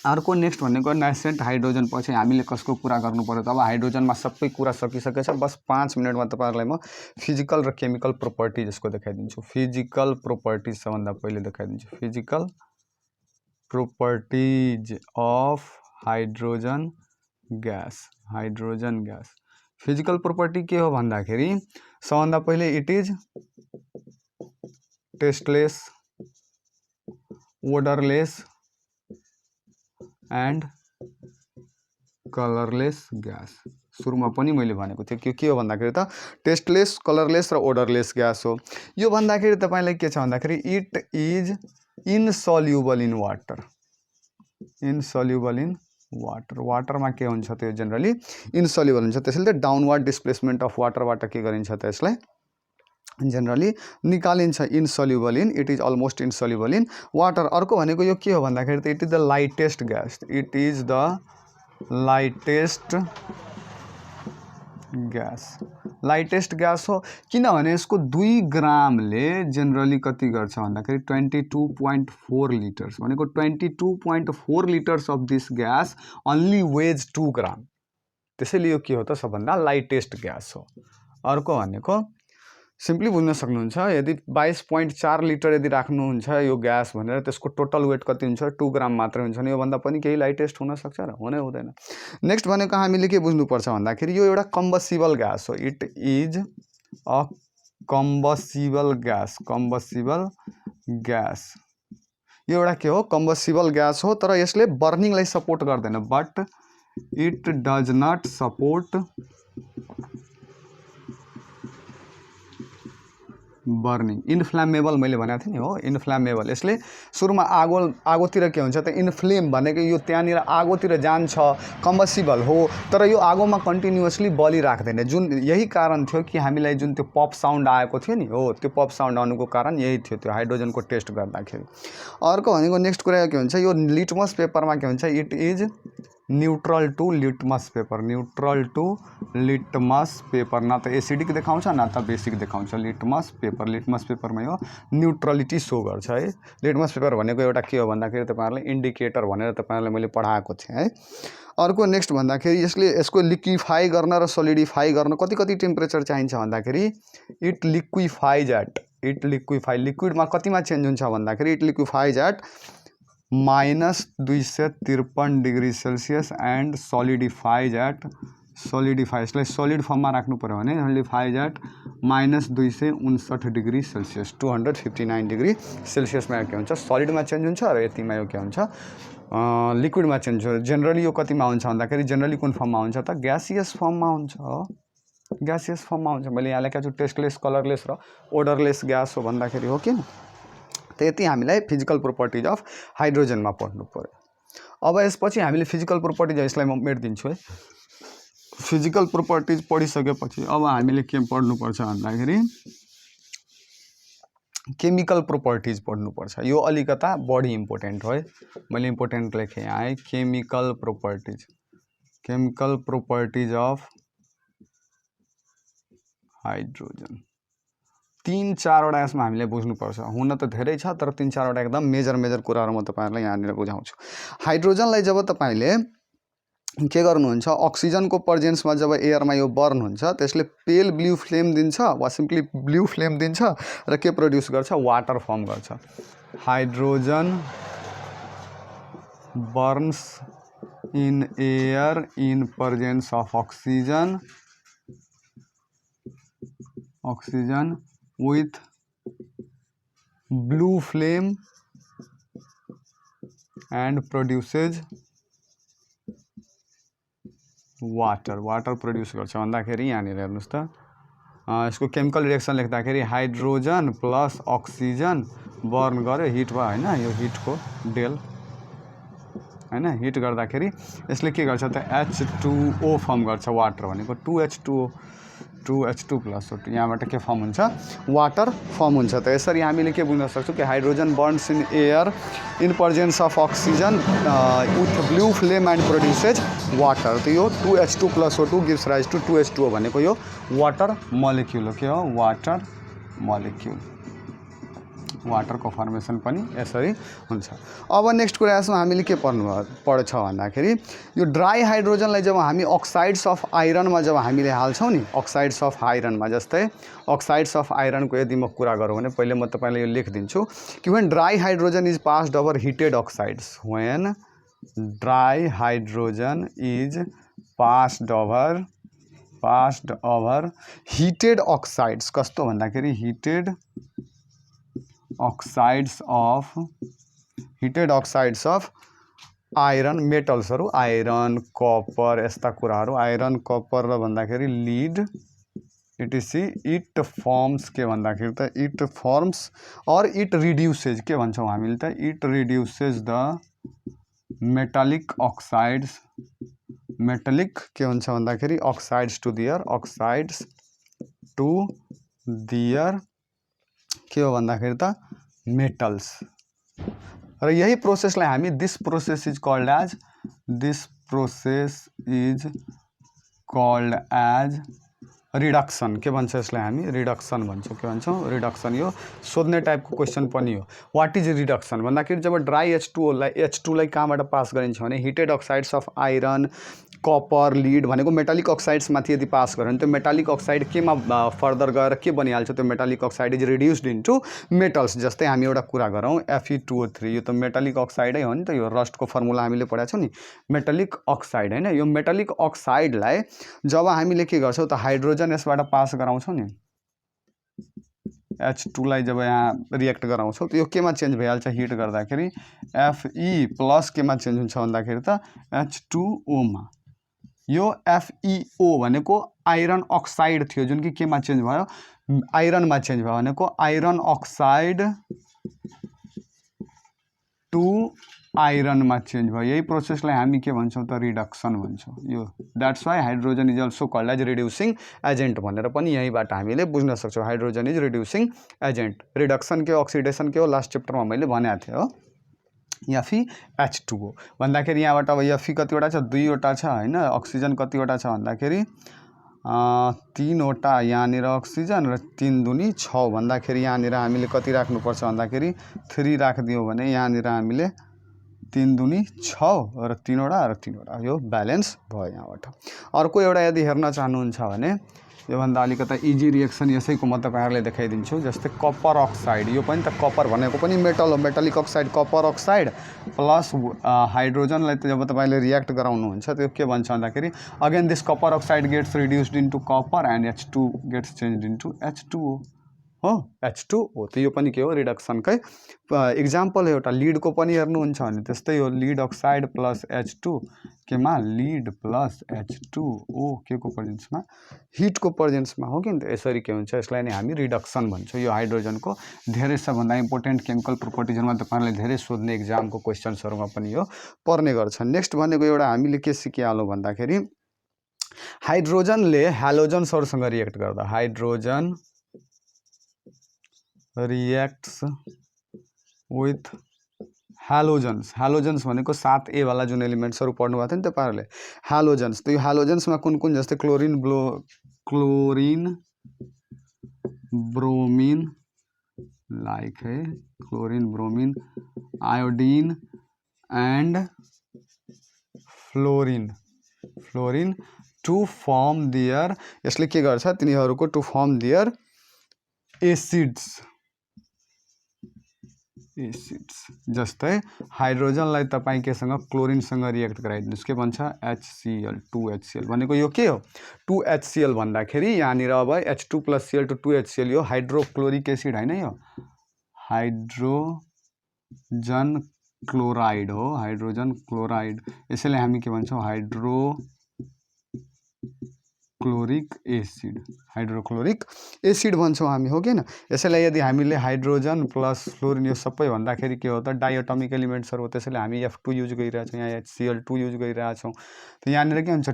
अर्को नेक्स्ट भनेको नेसेन्ट हाइड्रोजन पछि हामीले कसको कुरा गर्नु पर्यो त, अब हाइड्रोजनमा सबै कुरा सकिसकेछ। बस 5 मिनटमा तपाईहरुलाई म फिजिकल र केमिकल प्रोपर्टिज यसको देखाइदिन्छु। फिजिकल प्रोपर्टिज सबभन्दा पहिले देखाइदिन्छु। Physical properties of hydrogen gas. Hydrogen gas physical property के हो भन्दाखेरि सबभन्दा पहिले it is tasteless, odourless and colourless gas. सुरुमा पनि मैले भनेको थिएँ के हो भन्दाखेरि त टेस्टलेस, कलरलेस र ओडरलेस ग्यास हो। यो भन्दाखेरि तपाईलाई के छ भन्दाखेरि it is insoluble in water. Insoluble in water. वाटरमा के हुन्छ त्यो जनरली इनसल्युबल हुन्छ। त्यसैले डाउनवर्ड डिस्प्लेसमेन्ट अफ वाटरबाट के गरिन्छ त यसलाई जनरली निकालिन्छ इनसल्युबल in, it is almost इनसल्युबल in water. अर्को भनेको यो के हो भन्दाखेरि त it is the lightest gas. It is the lightest gas. Lightest gas हो किनभने यसको 2 ग्रामले जनरली कति गर्छ भन्दाखेरि 22.4 लिटर्स, भनेको 22.4 litres of this gas only weighs 2 gram. त्यसैले यो के हो त सबभन्दा लाइटेस्ट ग्यास हो। अर्को भनेको सिम्पली बुझ्न सक्नुहुन्छ, यदि 22.4 लिटर यदि राख्नुहुन्छ यो ग्यास भनेर त्यसको टोटल वेट कति हुन्छ 2 ग्राम मात्रै हुन्छ भने यो भन्दा पनि केही लाइटेस्ट हुन सक्छ र हुनै हुँदैन। नेक्स्ट भनेको हामीले के बुझ्नुपर्छ भन्दाखेरि यो एउटा कम्बसिबल ग्यास हो। It is a combustible gas. Combustible gas यो एउटा के हो, कम्बसिबल ग्यास हो। तर यसले बर्निङलाई सपोर्ट गर्दैन, but it does not support burning. Inflammable मैले भनेको थिएँ नि हो, इन्फ्लामेबल। यसले सुरुमा आगोतिर के हुन्छ त इन्फ्लेम भनेको यो त्यहाँनिर आगोतिर जान्छ, कम्बसिबल हो तर यो आगोमा कन्टिन्युअसली बलिराख्दैन। जुन यही कारण थियो कि हामीलाई जुन त्यो पप साउन्ड आएको थियो नि हो, त्यो पप साउन्ड आउनुको कारण यही थियो त्यो हाइड्रोजनको टेस्ट गर्दाखेरि। अर्को भनेको नेक्स्ट कुरा के हुन्छ, यो लिटमस पेपरमा के हुन्छ, it is neutral to litmus paper. Neutral to litmus paper, न त एसिडिक देखाउँछ न त बेसिक देखाउँछ लिटमस पेपर। लिटमस पेपरमा यो न्यूट्रलिटी सो गर्छ है। लिटमस पेपर भनेको एउटा के हो भन्दाखेरि तपाईहरुलाई इन्डिकेटर भनेर तपाईहरुलाई मैले पढाएको थिएँ है। अर्को नेक्स्ट भन्दाखेरि यसको लिक्विफाई गर्न र सोलिडिफाई गर्न कति टेम्परेचर चाहिन्छ भन्दाखेरि it liquefies at, it liquefy लिक्विडमा कतिमा चेन्ज हुन्छ भन्दाखेरि it liquefies at -253 degree Celsius and solidifies at, solidify यसलाई सोलिड फर्ममा राख्नु पर्यो भने solidifies at -259 degree Celsius, 259 degree सेल्सियसमा के हुन्छ सलिडमा चेन्ज हुन्छ र यतिमा यो के हुन्छ लिक्विडमा चेन्ज हुन्छ। जनरली यो कतिमा हुन्छ भन्दाखेरि जनरली कुन फर्ममा हुन्छ त ग्यासियस फर्ममा हुन्छ हो, ग्यासियस फर्ममा हुन्छ। मैले यहाँ लेखेको छु टेस्टलेस, कलरलेस र ओडरलेस ग्यास हो भन्दाखेरि हो कि त यति हामीलाई फिजिकल प्रोपर्टिज अफ हाइड्रोजनमा पढ्नु पर्यो। अब यसपछि हामीले फिजिकल प्रोपर्टिज यसलाई म मेटिदिन्छु है। फिजिकल प्रोपर्टिज पढिसकेपछि अब हामीले के पढ्नुपर्छ भन्दाखेरि केमिकल प्रोपर्टिज पढ्नुपर्छ। यो अलिकता बढी इम्पोर्टेन्ट हो है, मैले इम्पोर्टेन्ट लेखेँ यहाँ है। केमिकल प्रोपर्टिज अफ हाइड्रोजन 3-4वटा यसमा हामीले बुझ्नुपर्छ। हुन त धेरै छ तर 3-4वटा एकदम मेजर कुराहरू म तपाईहरुलाई यहाँनिर बुझाउँछु। हाइड्रोजनलाई जब तपाईले के गर्नुहुन्छ, अक्सिजनको प्रेजेन्समा जब एयरमा यो बर्न हुन्छ त्यसले पेल ब्लू फ्लेम दिन्छ वा सिम्पली ब्लू फ्लेम दिन्छ र के प्रोड्युस गर्छ, वाटर फर्म गर्छ। Hydrogen burns in air in presence of oxygen with blue flame and produces water produce गर्छ भन्दाखेरि यहाँनिर हेर्नुस् त, यसको केमिकल रिएक्सन लेख्दाखेरि हाइड्रोजन प्लस अक्सिजन बर्न गर्यो, हिट भयो हैन, यो हिटको डेल हैन, हिट गर्दाखेरि यसले के गर्छ त H2O फर्म गर्छ। वाटर भनेको 2H2 प्लस O2, यहाँबाट के फर्म हुन्छ, वाटर फर्म हुन्छ। त यसरी हामीले के बुझ्न सक्छौँ कि hydrogen burns in air in presence of oxygen with blue flame and produces water. त यो 2H2 plus O2 gives rise two 2H2O भनेको यो वाटर मलिक्युल हो। के हो, वाटर मलिक्युल। वाटरको फर्मेसन पनि यसरी हुन्छ। अब नेक्स्ट कुरा यसमा हामीले के पढ्छ भन्दाखेरि यो ड्राई हाइड्रोजनलाई जब हामी अक्साइड्स अफ आइरनमा जब हामीले हाल्छौँ नि, अक्साइड्स अफ आइरनमा, जस्तै अक्साइड्स अफ आइरनको यदि म कुरा गरौँ भने पहिले म तपाईलाई यो लेखिदिन्छु कि when dry hydrogen is passed over heated oxides, when dry hydrogen is passed over heated oxides, कस्तो भन्दाखेरि हिटेड अक्साइड्स अफ आइरन मेटल्सहरू, आइरन कपर यस्ता कुराहरू, आइरन कपर र भन्दाखेरि लिड इटिसी, इट फर्म्स के भन्दाखेरि त इट फर्म्स और इट रिड्युसेज, के भन्छौँ हामीले त it reduces the metallic oxides, metallic के हुन्छ भन्दाखेरि अक्साइड्स टु दियर के हो भन्दाखेरि त मेटल्स। र यही प्रोसेसलाई हामी this process is called as reduction. के भन्छ यसलाई हामी, रिडक्सन भन्छौँ। के भन्छौँ, रिडक्सन। यो सोध्ने टाइपको क्वेसन पनि हो। व्हाट इज रिडक्सन भन्दाखेरि जब ड्राई H2 लाई कहाँबाट पास गरिन्छ भने heated oxides of iron copper lead भनेको मेटालिक अक्साइड्स माथि यदि पास गर्यो भने त्यो मेटालिक अक्साइड केमा फर्दर गएर के बनिहाल्छ, त्यो metallic oxide is reduced into metals. जस्तै हामी एउटा कुरा गरौँ Fe2O3, यो त मेटालिक अक्साइडै हो नि त, यो रस्टको फर्मुला हामीले पढाएको छौँ नि, मेटालिक अक्साइड हैन। यो मेटालिक अक्साइडलाई जब हामीले के गर्छौँ त हाइड्रोजन यसबाट पास गराउँछौँ नि, H2 लाई जब यहाँ रिएक्ट गराउँछौँ त यो केमा चेन्ज भइहाल्छ, हिट गर्दाखेरि Fe प्लस केमा चेन्ज हुन्छ भन्दाखेरि त H2O मा। यो FeO भनेको आइरन अक्साइड थियो जुन कि केमा चेन्ज भयो, आइरनमा चेन्ज भयो भनेको आइरन अक्साइड टु आइरनमा चेन्ज भयो। यही प्रोसेसलाई हामी के भन्छौँ त रिडक्सन भन्छौँ। यो that's why hydrogen is also called as reducing agent भनेर पनि यहीँबाट हामीले बुझ्न सक्छौँ। Hydrogen is reducing agent. Reduction के हो, अक्सिडेसन के हो, लास्ट च्याप्टरमा मैले भनेको थिएँ हो। Fe भन्दाखेरि यहाँबाट अब Fe कतिवटा छ, 2वटा छ हैन। अक्सिजन कतिवटा छ भन्दाखेरि 3वटा यहाँनिर अक्सिजन र 3 दुनी 6 भन्दाखेरि यहाँनिर हामीले कति राख्नुपर्छ भन्दाखेरि 3 राखिदियौँ भने यहाँनिर हामीले 3 दुनी 6 र 3वटा यो ब्यालेन्स भयो यहाँबाट। अर्को एउटा यदि हेर्न चाहनुहुन्छ भने योभन्दा अलिकता इजी रिएक्सन यसैको म तपाईहरुलाई देखाइदिन्छु। जस्तै कपर अक्साइड, यो पनि त कपर भनेको पनि मेटल हो, metallic oxide copper oxide plus हाइड्रोजनलाई जब तपाईले रिएक्ट गराउनुहुन्छ त्यो के भन्छ भन्दाखेरि again this copper oxide gets reduced into copper and H2 gets changed into H2O हो, H2O। त यो पनि के हो, रिडक्सनकै इक्जाम्पल हो। एउटा लिडको पनि हेर्नुहुन्छ भने त्यस्तै हो, लिड अक्साइड प्लस H2 केमा लिड प्लस H2O के को प्रेजेन्समा हिटको प्रेजेन्समा हो कि यसरी के हुन्छ यसलाई नै हामी रिडक्सन भन्छौँ। यो हाइड्रोजनको धेरै सबभन्दा इम्पोर्टेन्ट केमिकल प्रोपर्टिजहरुमा तपाईहरुले धेरै सोध्ने एक्जामको क्वेशन्सहरुमा पनि यो पर्ने गर्छ। नेक्स्ट भनेको एउटा हामीले के सिकिहालौं भन्दाखेरि हाइड्रोजनले हेलोजन्सहरुसँग रिएक्ट गर्दा hydrogen reacts with halogens. Halogens भनेको 7A वाला जुन एलिमेन्ट्सहरु पढ्नु भएको थियो नि तपाईहरुले हेलोजन्स। त यो हेलोजन्समा कुन कुन जस्तै क्लोरिन ब्रोमिन लाइक है chlorine bromine iodine and fluorine to form their यसले के गर्छ तिनीहरुको टु फर्म देयर एसिड्स जस्तै हाइड्रोजनलाई तपाई केसँग क्लोरिनसँग रिएक्ट गराइदिनुस् के भन्छ HCl 2HCl भनेको यो के हो 2HCl भन्दाखेरि यहाँनिर अब H2 + Cl to 2HCl यो हाइड्रोक्लोरिक एसिड हैन यो हाइड्रोजन क्लोराइड हो हाइड्रोजन क्लोराइड यसैले हामी के भन्छौं हाइड्रोक्लोरिक एसिड भन्छौं हामी हो किन। यसैले यदि हामीले हाइड्रोजन प्लस फ्लोरिन यो सबै भन्दाखेरि के हो त डाइएटोमिक एलिमेन्ट्सहरु हो त्यसैले हामी F2 युज गरिरहेछौं यहाँ HCl2 युज गरिरहेछौं। त यहाँनिर के हुन्छ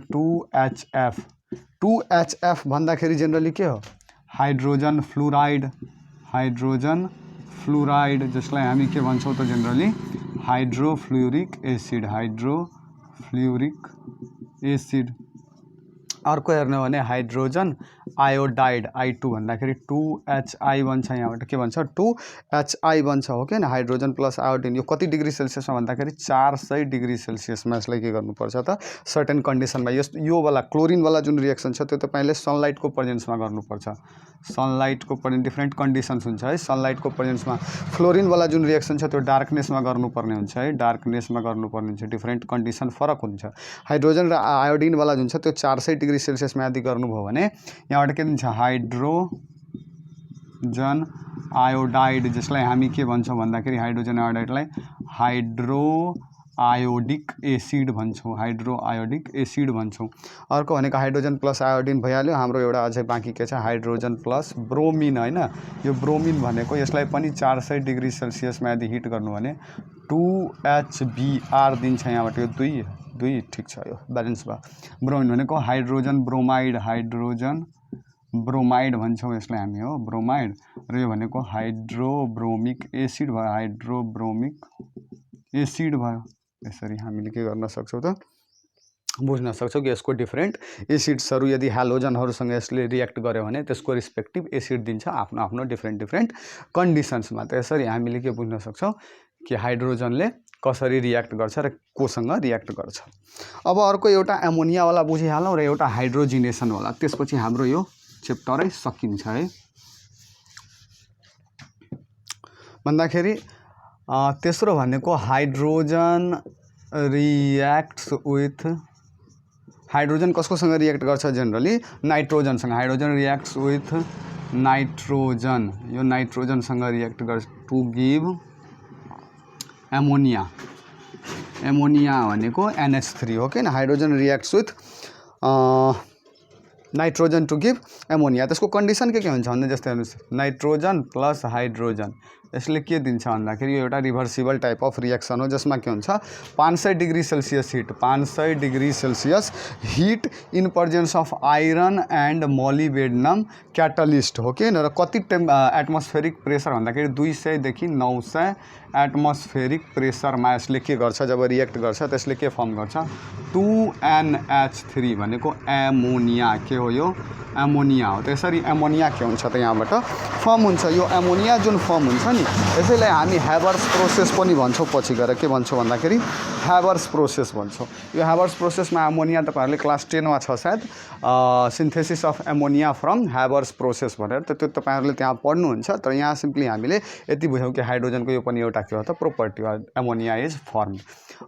2HF भन्दाखेरि जेनरली के हो हाइड्रोजन फ्लोराइड जसलाई हामी के भन्छौं त जेनरली हाइड्रोफ्लुरिक एसिड। अर्को हेर्नु भने हाइड्रोजन आयोडाइड I2 भन्दाखेरि 2HI बन्छ यहाँबाट के भन्छ 2HI बन्छ हो किन हाइड्रोजन प्लस आयोडिन यो कति डिग्री सेल्सियसमा भन्दाखेरि 400 डिग्री सेल्सियसमा यसलाई के गर्नुपर्छ त सर्टेन कन्डिसनमा यो वाला क्लोरिन वाला जुन रिएक्सन छ त्यो तपाईले सनलाइटको प्रेजेन्समा गर्नुपर्छ। सनलाइटको डिफरेन्ट कन्डिसन्स हुन्छ है सनलाइटको प्रेजेन्समा। फ्लोरिन वाला जुन रिएक्सन छ त्यो डार्कनेसमा गर्नुपर्ने हुन्छ है डार्कनेसमा गर्नुपर्ने हुन्छ डिफरेन्ट कन्डिसन फरक हुन्छ। हाइड्रोजन र आयोडिन वाला जुन छ त्यो 400 डिग्री सेल्सियसमा यदि गर्नुभयो भने यहाँबाट के दिन्छ हाइड्रोजन आयोडाइड जसलाई हामी के भन्छौं भन्दाखेरि हाइड्रोजन आयोडाइडलाई हाइड्रो आयोडिक एसिड भन्छौं। अर्को भनेको हाइड्रोजन प्लस आयोडिन भइहाल्यो हाम्रो एउटा अझै बाँकी के छ हाइड्रोजन प्लस ब्रोमिन हैन यो ब्रोमिन भनेको यसलाई पनि 400 डिग्री सेल्सियसमा यदि हिट गर्नु भने 2HBr दिन्छ यहाँबाट यो दुई ठीक छ यो ब्यालेन्स भयो। ब्रोमिन भनेको हाइड्रोजन ब्रोमाइड भन्छौं यसलाई हामी हो ब्रोमाइड र यो भनेको हाइड्रोब्रोमिक एसिड भयो। यसरी हामीले के गर्न सक्छौं त बुझ्न सक्छौं कि यसको डिफरेन्ट एसिड्सहरु यदि हेलोजनहरुसँग यसले रिएक्ट गर्यो भने त्यसको रिस्पेक्टिभ एसिड दिन्छ आफ्नो आफ्नो डिफरेन्ट कन्डिसन्समा। त यसरी हामीले के बुझ्न सक्छौं कि हाइड्रोजनले कसरी रिएक्ट गर्छ र कोसँग रिएक्ट गर्छ। अब अर्को एउटा एमोनिया वाला बुझिहालौं र एउटा हाइड्रोजिनेसन वाला त्यसपछि हाम्रो यो च्याप्टरै सकिन्छ है। भन्दाखेरि तेस्रो भनेको हाइड्रोजन रिएक्ट्स विथ हाइड्रोजन कसकोसँग रिएक्ट गर्छ जेनरली नाइट्रोजनसँग हाइड्रोजन रिएक्ट्स विथ नाइट्रोजन यो नाइट्रोजनसँग रिएक्ट गर्छ टु गिभ एमोनिया भनेको NH3 हो किन hydrogen reacts with nitrogen to give ammonia. त्यसको कन्डिसन के हुन्छ भन्दा जस्तै हेर्नुस् नाइट्रोजन प्लस हाइड्रोजन यसले के दिन्छ भन्दाखेरि यो एउटा रिभर्सिबल टाइप अफ रिएक्सन हो जसमा के हुन्छ 500 degree Celsius hit in presence of iron and molybdenum catalyst हो कि र कति एटमोस्फेरिक प्रेसर भन्दाखेरि 200 देखि 900 एटमोस्फेरिक प्रेसरमा यसले के गर्छ जब रिएक्ट गर्छ त्यसले के फर्म गर्छ 2NH3 भनेको एमोनिया के हो यो एमोनिया हो। त्यसरी एमोनिया के हुन्छ त यहाँबाट फर्म हुन्छ यो एमोनिया जुन फर्म हुन्छ नि यसैलाई हामी हेबर्स प्रोसेस पनि भन्छौं पछि गएर के भन्छौं भन्दाखेरि हेबर्स प्रोसेस भन्छौं। यो हेबर्स प्रोसेसमा एमोनिया तपाईहरुले क्लास 10 मा छ सायद synthesis of ammonia from Haber's process भनेर त त्यो तपाईहरुले त्यहाँ पढ्नुहुन्छ। तर यहाँ सिम्पली हामीले यति बुझौं कि हाइड्रोजनको यो पनि एउटा के हो त प्रोपर्टी हो एमोनिया इज फर्मड।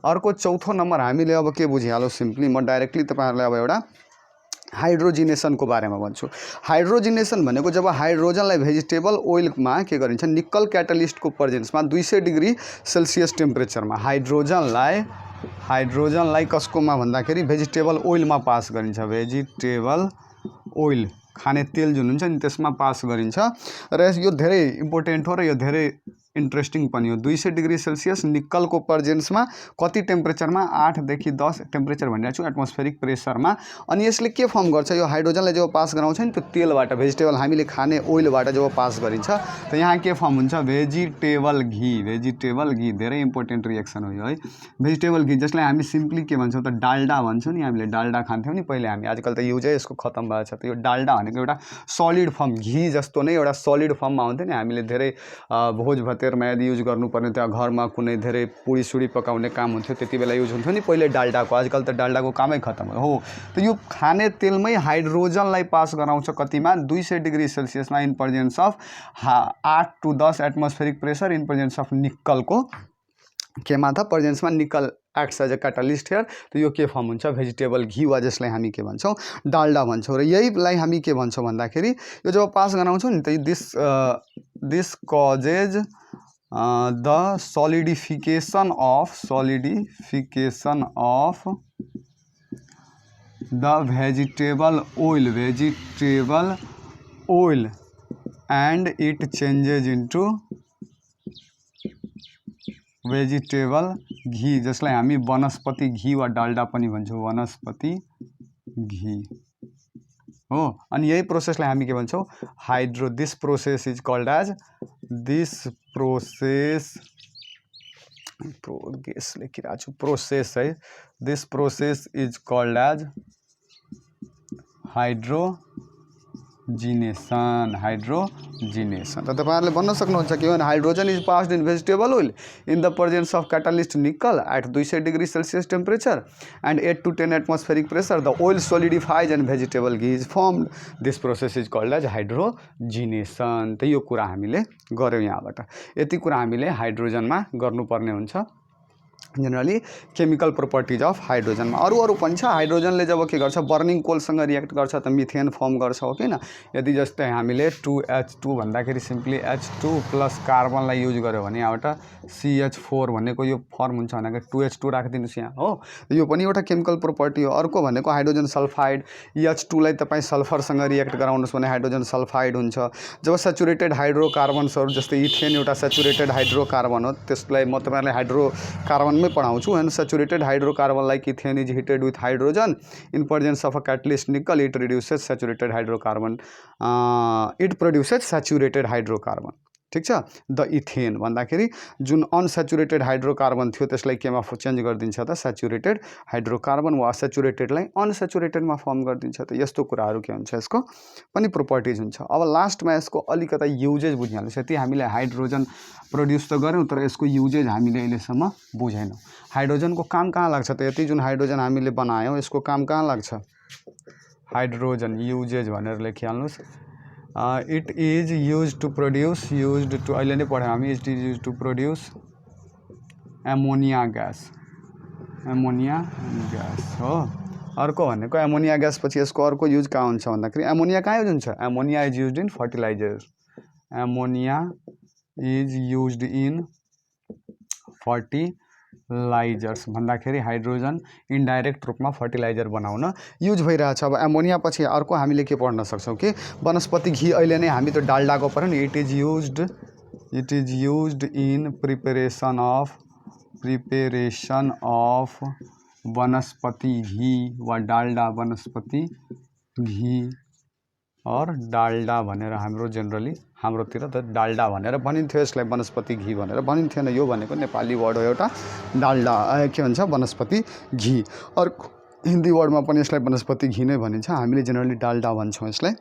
अर्को चौथो नम्बर हामीले अब के बुझिहालौ सिम्पली म डाइरेक्टली तपाईहरुलाई अब एउटा हाइड्रोजिनेसनको बारेमा भन्छु। हाइड्रोजिनेसन भनेको जब हाइड्रोजनलाई भेजिटेबल ओइलमा के गरिन्छ, निकल क्याटलिस्टको प्रेजेन्समा 200 डिग्री सेल्सियस टेम्परेचरमा हाइड्रोजनलाई कसकोमा भन्दाखेरि भेजिटेबल ओइलमा पास गरिन्छ। भेजिटेबल ओइल खाने तेल जुन हुन्छ नि त्यसमा पास गरिन्छ र यो धेरै इम्पोर्टेन्ट हो र यो धेरै इन्ट्रेस्टिङ पनि हो। 200 डिग्री सेल्सियस निकलको प्रेजेन्समा कति टेम्परेचरमा, 8 देखि 10 टेम्परेचर भनिरहेको छु, एटमोस्फेरिक प्रेसरमा। अनि यसले के फर्म गर्छ, यो हाइड्रोजनलाई जब पास गराउँछ नि त्यो तेलबाट, भेजिटेबल हामीले खाने ओइलबाट जब पास गरिन्छ त यहाँ के फर्म हुन्छ, भेजिटेबल घी। धेरै इम्पोर्टेन्ट रिएक्सन हो यो है, भेजिटेबल घी, जसलाई हामी सिम्पली के भन्छौँ त डाल्डा भन्छौँ नि। हामीले डाल्डा खान्थ्यौँ नि पहिले हामी, आजकल त युजै यसको खत्तम भएको छ। त यो डाल्डा भनेको एउटा सलिड फर्म, घी जस्तो नै एउटा सलिड फर्ममा हुन्थ्यो नि। हामीले धेरै भोज भतेरमा यदि युज गर्नुपर्ने, त्यहाँ घरमा कुनै धेरै पुडी सुडी पकाउने काम हुन्थ्यो त्यति बेला युज हुन्थ्यो नि पहिले डाल्डाको। आजकल त डाल्डाको कामै खत्तम हो। त यो खाने तेलमै हाइड्रोजनलाई पास गराउँछ कतिमा, 200 डिग्री सेल्सियसमा in presence of 8 to 10 atmospheric pressure in presence of निकलको केमा त प्रेजेन्समा nickel acts as a catalyst here. त यो के फर्म हुन्छ, भेजिटेबल घी वा जसलाई हामी के भन्छौँ, डाल्डा भन्छौँ। र यहीलाई हामी के भन्छौँ भन्दाखेरि यो जब पास गराउँछौँ नि त this causes the solidification of the vegetable oil and it changes into vegetable घी, जसलाई हामी वनस्पति घी वा डाल्डा पनि भन्छौँ, वनस्पति घी हो। अनि यही प्रोसेसलाई हामी के भन्छौँ, this process is called as process है, this process is called as hydrogenation. त तपाईहरुले भन्न सक्नुहुन्छ कि hydrogen is passed in vegetable oil in the presence of catalyst nickel at 200 degree Celsius temperature and 8 to 10 atmospheric pressure. The oil solidifies and vegetable ghee is formed. This process is called as hydrogenation. त यो कुरा हामीले गऱ्यौँ यहाँबाट। यति कुरा हामीले हाइड्रोजनमा गर्नुपर्ने हुन्छ, जेनरली केमिकल प्रोपर्टिज अफ हाइड्रोजनमा। अरू पनि छ। हाइड्रोजनले जब के गर्छ, बर्निङ कोलसँग रिएक्ट गर्छ त मिथेन फर्म गर्छ हो किन। यदि जस्तै हामीले 2H2 भन्दाखेरि सिम्पली H2 प्लस कार्बनलाई युज गर्यो भने यहाँबाट CH4 भनेको यो फर्म हुन्छ भनेको 2H2 राखिदिनुहोस् यहाँ हो। यो पनि एउटा केमिकल प्रोपर्टी हो। अर्को भनेको हाइड्रोजन सल्फाइड, EH2लाई तपाईँ सल्फरसँग रिएक्ट गराउनुहोस् भने हाइड्रोजन सल्फाइड हुन्छ। जब सेचुरेटेड हाइड्रोकार्बन्सहरू जस्तै इथेन एउटा सेचुरेटेड हाइड्रोकार्बन हो, त्यसलाई म तपाईँलाई हाइड्रोकार्बनमै पढाउँछु। And saturated hydrocarbon like ethane is heated with hydrogen in presence of a catalyst nickel, it produces saturated hydrocarbon. ठिक छ। द इथेन भन्दाखेरि जुन अनसेचुरेटेड हाइड्रोकार्बन थियो त्यसलाई केमा चेन्ज गरिदिन्छ त, सेचुरेटेड हाइड्रोकार्बन वा सेचुरेटेडलाई अनसेचुरेटेडमा फर्म गरिदिन्छ। त यस्तो कुराहरू के हुन्छ, यसको पनि प्रोपर्टिज हुन्छ। अब लास्टमा यसको अलिकता युजेज बुझिहाल्नुहोस्। यति हामीले हाइड्रोजन प्रोड्युस त गऱ्यौँ तर यसको युजेज हामीले अहिलेसम्म बुझेनौँ। हाइड्रोजनको काम कहाँ लाग्छ त, यति जुन हाइड्रोजन हामीले बनायौँ यसको काम कहाँ लाग्छ, हाइड्रोजन युजेज भनेर लेखिहाल्नुहोस्। It is use to produce, अहिले नै पढ्यौँ हामी, it is use to produce ammonia gas हो। अर्को भनेको एमोनिया ग्यास पछि यसको अर्को युज कहाँ हुन्छ भन्दाखेरि, एमोनिया कहाँ युज हुन्छ, ammonia is used in fertiliser. Ammonia is used in fertilisers भन्दाखेरि हाइड्रोजन इन्डाइरेक्ट रूपमा फर्टिलाइजर बनाउन युज भइरहेछ। अब एमोनिया पछि अर्को हामीले के पढ्न सक्छौँ कि वनस्पति घी, अहिले नै हामी त डाल्डाको पढ्यौँ नि। It is used in preparation of वनस्पति घी वा डाल्डा, वनस्पति घी और डाल्डा भनेर हाम्रो जेनरली हाम्रोतिर त डाल्डा भनेर भनिन्थ्यो, यसलाई वनस्पति घी भनेर भनिन्थेन। यो भनेको नेपाली वर्ड हो एउटा, डाल्डा के भन्छ, वनस्पति घी। अर्को हिन्दी वर्डमा पनि यसलाई वनस्पति घी नै भनिन्छ, हामीले जेनरली डाल्डा भन्छौँ यसलाई।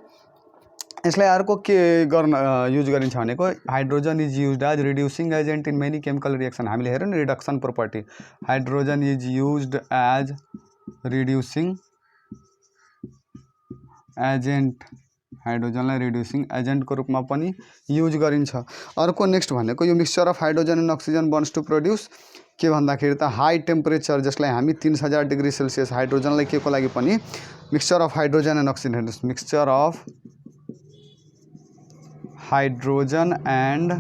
अर्को के गर्न युज गरिन्छ भनेको, hydrogen is used as reducing agent in many chemical reaction. हामीले हेरौँ नि reduction property, hydrogen is used as reducing agent, हाइड्रोजनलाई रिड्युसिङ एजेन्टको रूपमा पनि युज गरिन्छ। अर्को नेक्स्ट भनेको यो mixture of hydrogen and oxygen burns to produce के भन्दाखेरि त हाई टेम्परेचर जसलाई हामी 3000 डिग्री सेल्सियस हाइड्रोजनलाई के को लागि पनि mixture of hydrogen and oxygen mixture of hydrogen and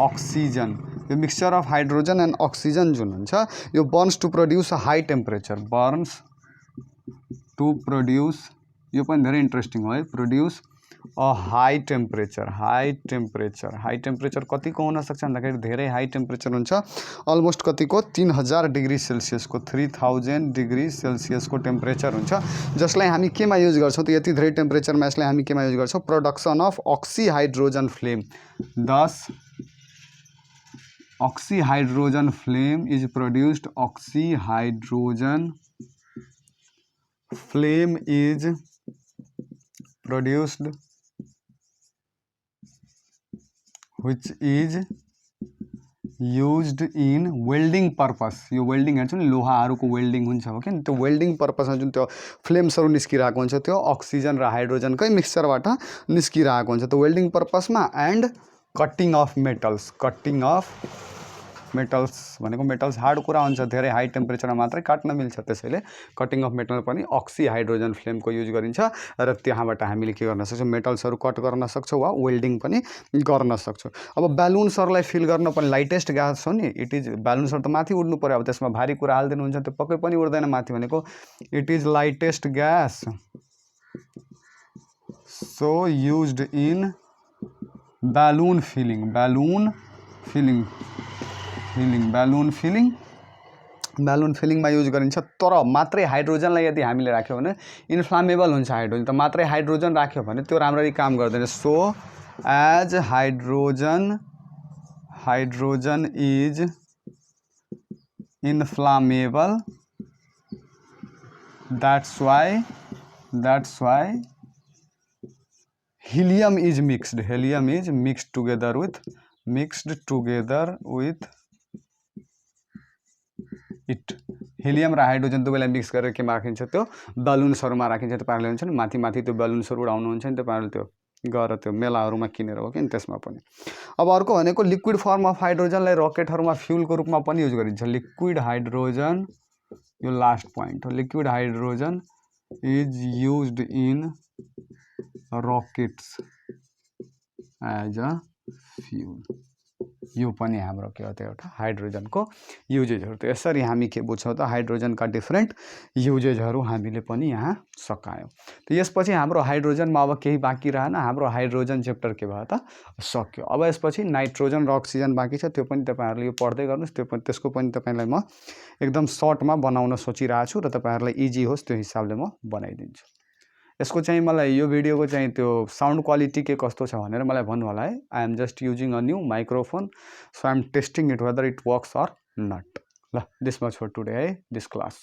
oxygen यो mixture of hydrogen and oxygen जुन हुन्छ यो burns to produce a high temperature burns to produce यो पनि धेरै इन्ट्रेस्टिङ हो है प्रोड्युस अ हाई टेम्परेचर कतिको हुन सक्छ भन्दाखेरि धेरै हाई टेम्परेचर हुन्छ अलमोस्ट कतिको 3000 डिग्री सेल्सियसको 3000 डिग्री सेल्सियसको टेम्परेचर हुन्छ जसलाई हामी केमा युज गर्छौँ त यति धेरै टेम्परेचरमा यसलाई हामी केमा युज गर्छौँ प्रोडक्सन अफ अक्सिहाइड्रोजन फ्लेम दस oxyhydrogen flame is produced oxyhydrogen flame is produced which is used in welding purpose यो वेल्डिङ हेर्छु नि लोहाहरूको वेल्डिङ हुन्छ हो कि त्यो वेल्डिङ पर्पसमा जुन त्यो फ्लेम्सहरू निस्किरहेको हुन्छ त्यो अक्सिजन र हाइड्रोजनकै मिक्सचरबाट निस्किरहेको हुन्छ त्यो वेल्डिङ पर्पसमा एन्ड कटिङ अफ मेटल्स भनेको मेटल्स हार्ड कुरा हुन्छ धेरै हाई टेम्परेचरमा मात्रै काट्न मिल्छ त्यसैले कटिङ अफ मेटल पनि अक्सिहाइड्रोजन फ्लेमको युज गरिन्छ र त्यहाँबाट हामीले के गर्न सक्छौँ मेटल्सहरू कट गर्न सक्छौँ वा वेल्डिङ पनि गर्न सक्छौँ अब ब्यालुन्सहरूलाई फिल गर्न पनि लाइटेस्ट ग्यास हो नि इट इज ब्यालुन्सहरू त माथि उड्नु पर्यो अब त्यसमा भारी कुरा हालिदिनुहुन्छ त्यो पक्कै पनि उड्दैन माथि भनेको it is lightest gas so used in balloon फिलिङमा युज गरिन्छ तर मात्रै हाइड्रोजनलाई यदि हामीले राख्यौँ भने इन्फ्लामेबल हुन्छ हाइड्रोजन त मात्रै हाइड्रोजन राख्यो भने त्यो राम्ररी काम गर्दैन so as hydrogen is inflammable that's why helium is mixed together with it helium र हाइड्रोजन दुवैलाई मिक्स गरेर केमा राखिन्छ त्यो बलुन्सहरुमा राखिन्छ तपाईहरुले हुन्छ नि माथि त्यो बलुन्सहरु उडाउनु हुन्छ नि तपाईहरुले त्यो गएर त्यो मेलाहरुमा किनेर हो कि त्यसमा पनि अब अर्को भनेको लिक्विड फर्म अफ हाइड्रोजनलाई रकेटहरुमा फ्युलको रूपमा पनि युज गरिन्छ लिक्विड हाइड्रोजन यो लास्ट पोइन्ट हो liquid hydrogen is used in rockets as a fuel यो पनि हाम्रो के हो त एउटा हाइड्रोजनको युजेजहरु त यसरी हामी के बुझ्छौं त हाइड्रोजनका डिफरेन्ट युजेजहरु हामीले पनि यहाँ सकायौं त यसपछि हाम्रो हाइड्रोजनमा अब केही बाँकी रहेन हाम्रो हाइड्रोजन च्याप्टर के भयो त सक्यो अब यसपछि नाइट्रोजन र अक्सिजन बाँकी छ त्यो पनि तपाईहरुले यो पढ्दै गर्नुस् त्यो पनि त्यसको पनि तपाईलाई म एकदम सर्टमा बनाउन सोचिरहेको छु र तपाईहरुलाई इजी होस् त्यो हिसाबले म बनाइदिन्छु यसको चाहिँ मलाई यो भिडियोको चाहिँ त्यो साउन्ड क्वालिटी के कस्तो छ भनेर मलाई भन्नु होला है I am just using a new microphone so I am testing it whether it works or not ल दिस मच फर टुडे है दिस क्लास